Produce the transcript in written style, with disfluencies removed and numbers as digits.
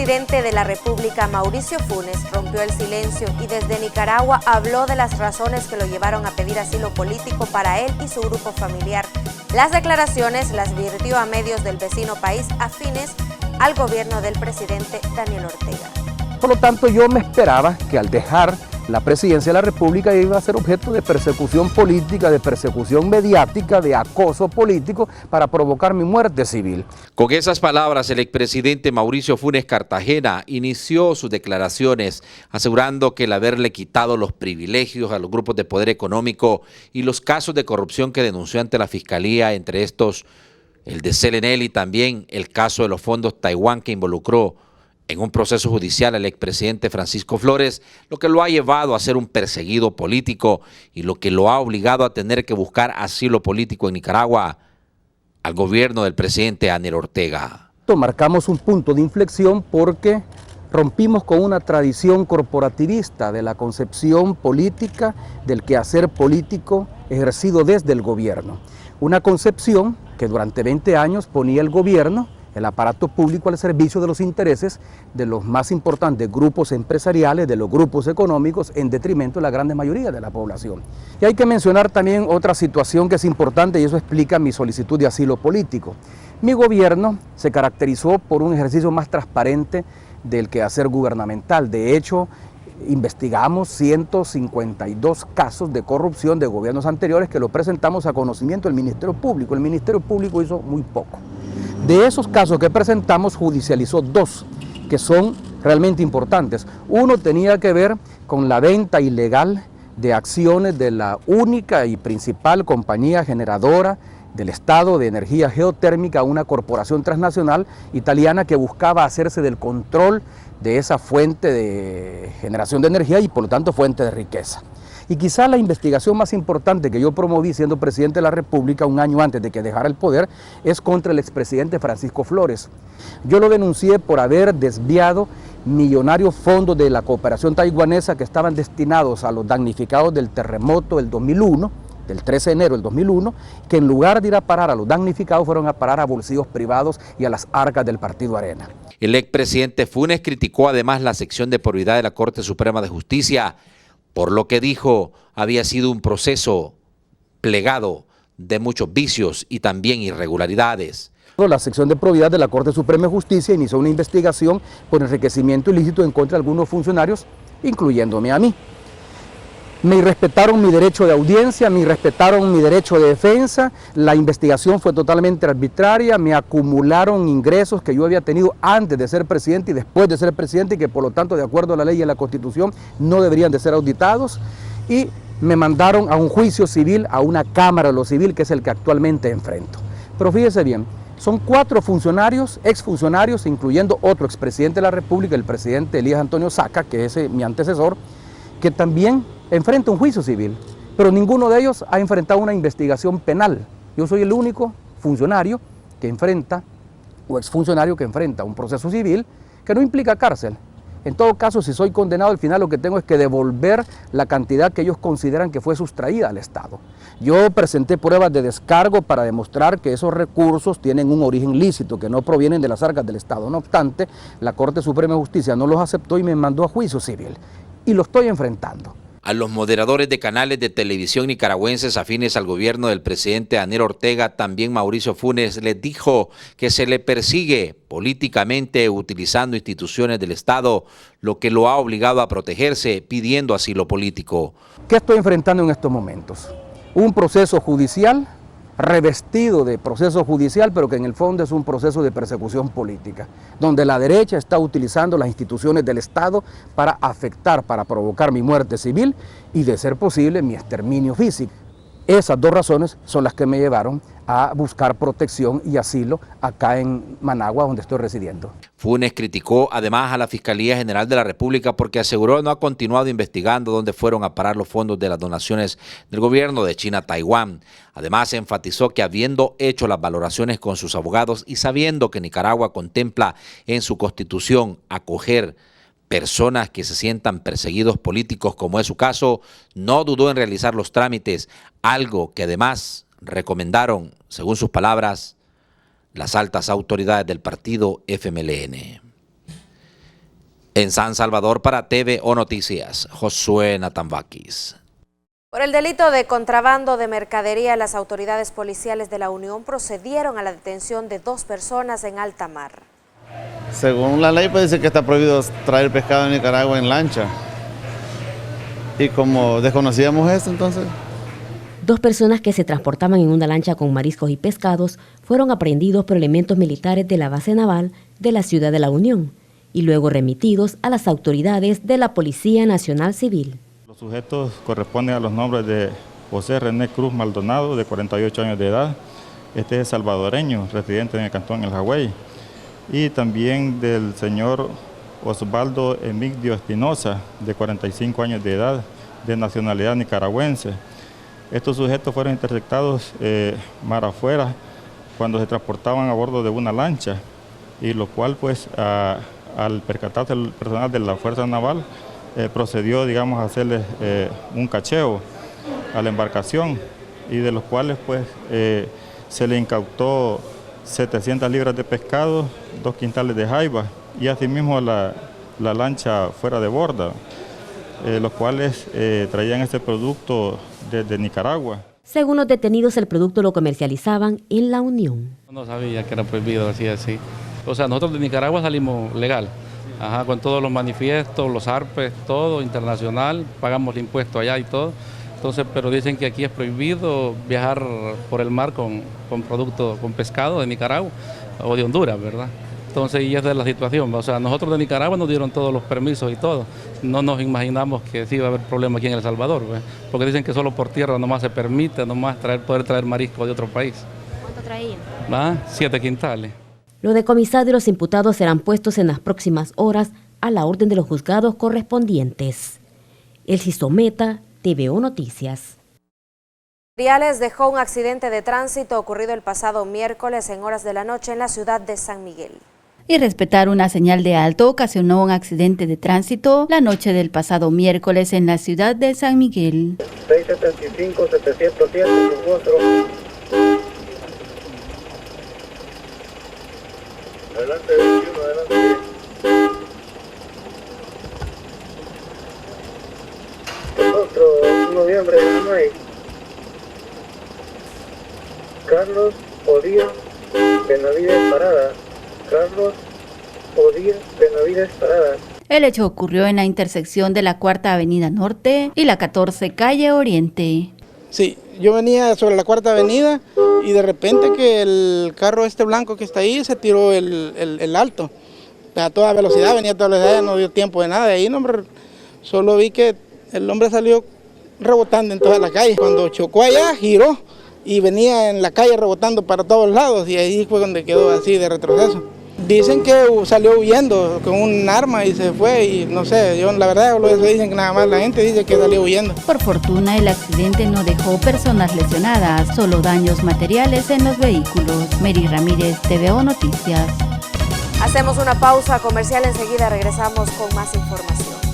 expresidente de la República, Mauricio Funes, rompió el silencio y desde Nicaragua habló de las razones que lo llevaron a pedir asilo político para él y su grupo familiar. Las declaraciones las virtió a medios del vecino país afines al gobierno del presidente Daniel Ortega. Por lo tanto, yo me esperaba que al dejar la presidencia de la República iba a ser objeto de persecución política, de persecución mediática, de acoso político para provocar mi muerte civil. Con esas palabras, el expresidente Mauricio Funes Cartagena inició sus declaraciones asegurando que el haberle quitado los privilegios a los grupos de poder económico y los casos de corrupción que denunció ante la Fiscalía, entre estos el de Selenel y también el caso de los fondos Taiwán que involucró en un proceso judicial al expresidente Francisco Flores, lo que lo ha llevado a ser un perseguido político y lo que lo ha obligado a tener que buscar asilo político en Nicaragua al gobierno del presidente Daniel Ortega. Marcamos un punto de inflexión porque rompimos con una tradición corporativista de la concepción política del quehacer político ejercido desde el gobierno. Una concepción que durante 20 años ponía el gobierno, el aparato público, al servicio de los intereses de los más importantes grupos empresariales, de los grupos económicos, en detrimento de la gran mayoría de la población. Y hay que mencionar también otra situación que es importante y eso explica mi solicitud de asilo político. Mi gobierno se caracterizó por un ejercicio más transparente del quehacer gubernamental. De hecho, investigamos 152 casos de corrupción de gobiernos anteriores que lo presentamos a conocimiento del Ministerio Público. El Ministerio Público hizo muy poco. De esos casos que presentamos, judicializó 2, que son realmente importantes. Uno tenía que ver con la venta ilegal de acciones de la única y principal compañía generadora del Estado de energía geotérmica, una corporación transnacional italiana que buscaba hacerse del control de esa fuente de generación de energía y por lo tanto fuente de riqueza. Y quizá la investigación más importante que yo promoví siendo presidente de la República un año antes de que dejara el poder es contra el expresidente Francisco Flores. Yo lo denuncié por haber desviado millonarios fondos de la cooperación taiwanesa que estaban destinados a los damnificados del terremoto del 2001, del 13 de enero del 2001, que en lugar de ir a parar a los damnificados fueron a parar a bolsillos privados y a las arcas del Partido Arena. El expresidente Funes criticó además la sección de probidad de la Corte Suprema de Justicia, por lo que dijo había sido un proceso plegado de muchos vicios y también irregularidades. La sección de probidad de la Corte Suprema de Justicia inició una investigación por enriquecimiento ilícito en contra de algunos funcionarios, incluyéndome a mí. Me irrespetaron mi derecho de audiencia, me irrespetaron mi derecho de defensa, la investigación fue totalmente arbitraria, me acumularon ingresos que yo había tenido antes de ser presidente y después de ser presidente y que por lo tanto de acuerdo a la ley y a la Constitución no deberían de ser auditados y me mandaron a un juicio civil, a una Cámara de lo Civil que es el que actualmente enfrento. Pero fíjese bien, son 4 funcionarios, exfuncionarios, incluyendo otro expresidente de la República, el presidente Elías Antonio Saca, que es mi antecesor, que también enfrenta un juicio civil, pero ninguno de ellos ha enfrentado una investigación penal. Yo soy el único funcionario que enfrenta, o exfuncionario que enfrenta un proceso civil que no implica cárcel. En todo caso, si soy condenado, al final lo que tengo es que devolver la cantidad que ellos consideran que fue sustraída al Estado. Yo presenté pruebas de descargo para demostrar que esos recursos tienen un origen lícito, que no provienen de las arcas del Estado. No obstante, la Corte Suprema de Justicia no los aceptó y me mandó a juicio civil. Y lo estoy enfrentando. A los moderadores de canales de televisión nicaragüenses afines al gobierno del presidente Daniel Ortega, también Mauricio Funes les dijo que se le persigue políticamente utilizando instituciones del Estado, lo que lo ha obligado a protegerse pidiendo asilo político. ¿Qué estoy enfrentando en estos momentos? Un proceso judicial revestido de proceso judicial, pero que en el fondo es un proceso de persecución política, donde la derecha está utilizando las instituciones del Estado para afectar, para provocar mi muerte civil y, de ser posible, mi exterminio físico. Esas 2 razones son las que me llevaron a buscar protección y asilo acá en Managua, donde estoy residiendo. Funes criticó además a la Fiscalía General de la República porque aseguró no ha continuado investigando dónde fueron a parar los fondos de las donaciones del gobierno de China a Taiwán. Además, enfatizó que habiendo hecho las valoraciones con sus abogados y sabiendo que Nicaragua contempla en su Constitución acoger personas que se sientan perseguidos políticos, como es su caso, no dudó en realizar los trámites, algo que además recomendaron, según sus palabras, las altas autoridades del partido FMLN. En San Salvador para TVO Noticias, Josué Natambakis. Por el delito de contrabando de mercadería, las autoridades policiales de la Unión procedieron a la detención de 2 personas en alta mar. Según la ley, pues dice que está prohibido traer pescado en Nicaragua en lancha. Y como desconocíamos eso, entonces... 2 personas que se transportaban en una lancha con mariscos y pescados fueron aprehendidos por elementos militares de la base naval de la ciudad de la Unión y luego remitidos a las autoridades de la Policía Nacional Civil. Los sujetos corresponden a los nombres de José René Cruz Maldonado, de 48 años de edad. Este es salvadoreño, residente en el cantón El Jagüey. Y también del señor Osvaldo Emigdio Espinosa, de 45 años de edad, de nacionalidad nicaragüense. Estos sujetos fueron interceptados mar afuera cuando se transportaban a bordo de una lancha, y lo cual, pues, al percatarse el personal de la Fuerza Naval, procedió, digamos, a hacerles un cacheo a la embarcación, y de los cuales, pues, se le incautó 700 libras de pescado, 2 quintales de jaiba, y asimismo la lancha fuera de borda, los cuales traían este producto desde Nicaragua. Según los detenidos, el producto lo comercializaban en la Unión. No sabía que era prohibido así. O sea, nosotros de Nicaragua salimos legal, con todos los manifiestos, los arpes, todo internacional, pagamos el impuesto allá y todo. Entonces, pero dicen que aquí es prohibido viajar por el mar con productos, con pescado de Nicaragua o de Honduras, ¿verdad? Entonces, y esa es la situación. O sea, nosotros de Nicaragua nos dieron todos los permisos y todo. No nos imaginamos que sí iba a haber problema aquí en El Salvador, ¿ves? Porque dicen que solo por tierra nomás se permite poder traer marisco de otro país. ¿Cuánto traían? 7 quintales. Los decomisados y los imputados serán puestos en las próximas horas a la orden de los juzgados correspondientes. Elsie Someta, TVO Noticias. Riales dejó un accidente de tránsito ocurrido el pasado miércoles en horas de la noche en la ciudad de San Miguel. Y respetar una señal de alto ocasionó un accidente de tránsito la noche del pasado miércoles en la ciudad de San Miguel. 675-707, Adelante, 21, adelante. Otro, 1 de noviembre, Hanay. Carlos Odía Benavides Parada. Carlos Odía Benavides Parada. El hecho ocurrió en la intersección de la 4ª Avenida Norte y la 14 Calle Oriente. Sí, yo venía sobre la 4ª Avenida y de repente que el carro este blanco que está ahí se tiró el alto. A toda velocidad, venía a toda velocidad, no dio tiempo de nada. De ahí, hombre, solo vi que el hombre salió rebotando en toda la calle. Cuando chocó allá, giró y venía en la calle rebotando para todos lados y ahí fue donde quedó así de retroceso. Dicen que salió huyendo con un arma y se fue y no sé, yo la verdad lo dicen que nada más la gente dice que salió huyendo. Por fortuna el accidente no dejó personas lesionadas, solo daños materiales en los vehículos. Mary Ramírez, TVO Noticias. Hacemos una pausa comercial, enseguida regresamos con más información.